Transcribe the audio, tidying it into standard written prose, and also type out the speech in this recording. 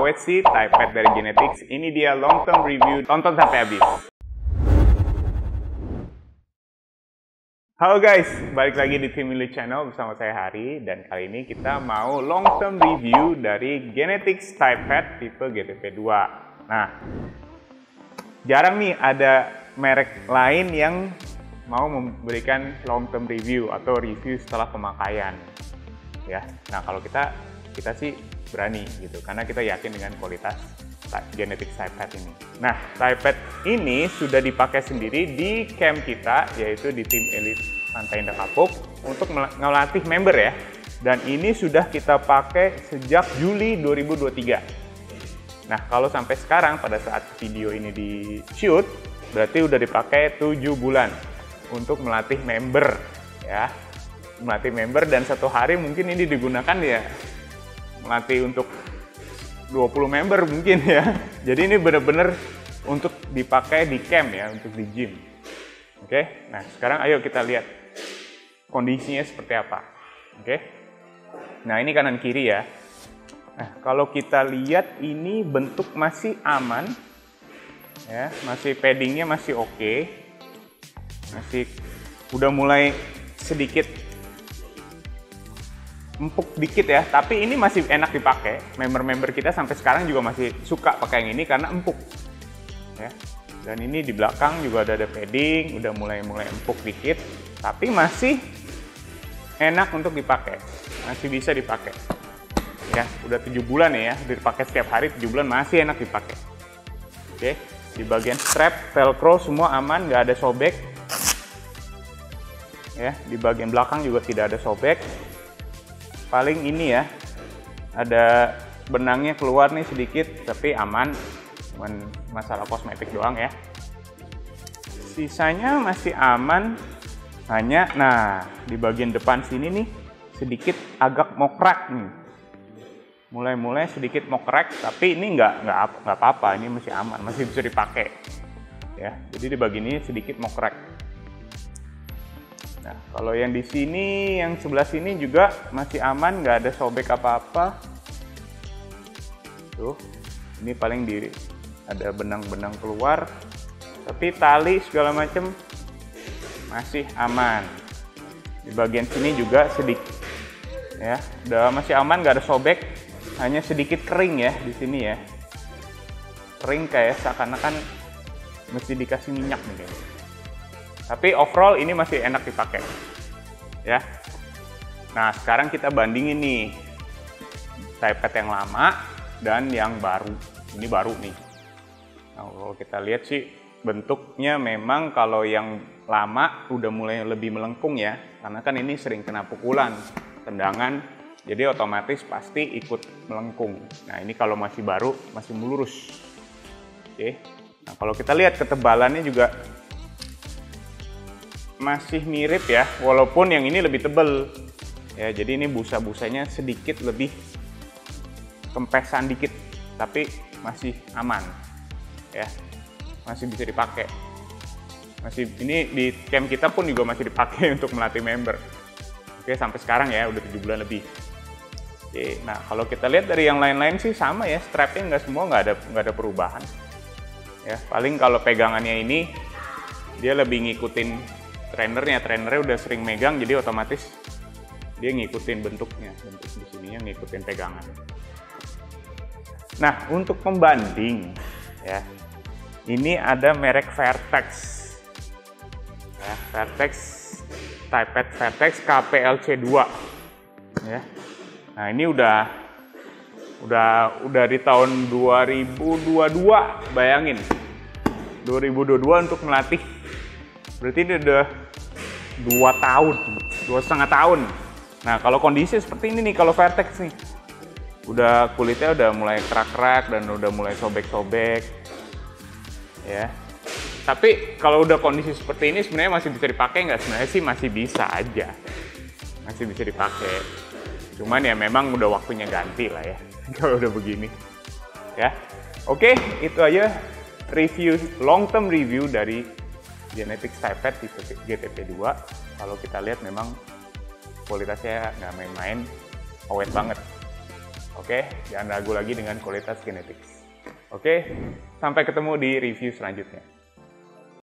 awet sih TypePad dari Genetics. Ini dia long term review, tonton sampai habis. Halo guys, balik lagi di Timely Channel bersama saya Hari. Dan kali ini kita mau long term review dari Genetics TypePad tipe GTP2. Nah, jarang nih ada merek lain yang mau memberikan long term review atau review setelah pemakaian. Ya, nah kalau kita sih berani gitu, karena kita yakin dengan kualitas Genetics TypePad ini. Nah, TypePad ini sudah dipakai sendiri di camp kita, yaitu di tim Elite Pantai Indah Kapuk, untuk melatih member ya. Dan ini sudah kita pakai sejak Juli 2023. Nah, kalau sampai sekarang pada saat video ini di shoot, berarti udah dipakai 7 bulan untuk melatih member ya. Melatih member, dan satu hari mungkin ini digunakan ya melatih untuk 20 member mungkin ya. Jadi ini benar-benar untuk dipakai di camp ya, untuk di gym. Oke, nah sekarang ayo kita lihat kondisinya seperti apa. Oke, nah ini kanan kiri ya. Nah kalau kita lihat ini bentuk masih aman ya, masih paddingnya masih oke, masih udah mulai sedikit empuk dikit ya, tapi ini masih enak dipakai. Member-member kita sampai sekarang juga masih suka pakai yang ini karena empuk ya. Dan ini di belakang juga ada padding, udah mulai empuk dikit, tapi masih enak untuk dipakai, masih bisa dipakai ya. Udah 7 bulan ya, dipakai setiap hari 7 bulan masih enak dipakai. Oke, di bagian strap, velcro semua aman, nggak ada sobek ya. Di bagian belakang juga tidak ada sobek. Paling ini ya, ada benangnya keluar nih sedikit, tapi aman, cuman masalah kosmetik doang ya. Sisanya masih aman, hanya nah di bagian depan sini nih sedikit agak mokrak nih, mulai sedikit mokrak, tapi ini nggak apa-apa, ini masih aman, masih bisa dipakai ya. Jadi di bagian ini sedikit mokrak. Nah, kalau yang di sini, yang sebelah sini juga masih aman, nggak ada sobek apa-apa. Tuh, ini paling ada benang-benang keluar, tapi tali segala macam masih aman. Di bagian sini juga sedikit, ya, udah masih aman, nggak ada sobek, hanya sedikit kering ya di sini ya. Kering kayak seakan-akan mesti dikasih minyak nih kayaknya. Tapi overall ini masih enak dipakai ya. Nah sekarang kita bandingin nih TypePad yang lama dan yang baru. Ini baru nih. Nah kalau kita lihat sih bentuknya memang kalau yang lama udah mulai lebih melengkung ya, karena kan ini sering kena pukulan, tendangan, jadi otomatis pasti ikut melengkung. Nah ini kalau masih baru masih mulurus. Oke. Nah kalau kita lihat ketebalannya juga masih mirip ya, walaupun yang ini lebih tebal ya. Jadi ini busa-busanya sedikit lebih kempesan dikit, tapi masih aman ya, masih bisa dipakai. Masih ini di camp kita pun juga masih dipakai untuk melatih member. Oke, sampai sekarang ya udah 7 bulan lebih. Oke, nah kalau kita lihat dari yang lain-lain sih sama ya, strapnya nggak ada perubahan ya. Paling kalau pegangannya ini dia lebih ngikutin trainernya udah sering megang, jadi otomatis dia ngikutin bentuknya, bentuk di sininya ngikutin pegangan. Nah untuk pembanding ya, ini ada merek Vertex ya, Vertex TypePad Vertex KPLC2 ya. Nah ini udah di tahun 2022, bayangin 2022 untuk melatih. Berarti ini udah 2,5 tahun. Nah kalau kondisi seperti ini nih, kalau Vertex nih, udah kulitnya udah mulai kerak-kerak dan udah mulai sobek-sobek, ya. Tapi kalau udah kondisi seperti ini sebenarnya masih bisa dipakai nggak? Sebenarnya sih masih bisa aja, masih bisa dipakai. Cuman ya memang udah waktunya ganti lah ya, kalau udah begini, ya. Oke, itu aja review long term review dari Genetics TypePad tipe GTP2. Kalau kita lihat memang kualitasnya nggak main-main, awet banget. Oke, jangan ragu lagi dengan kualitas genetik. Oke, sampai ketemu di review selanjutnya.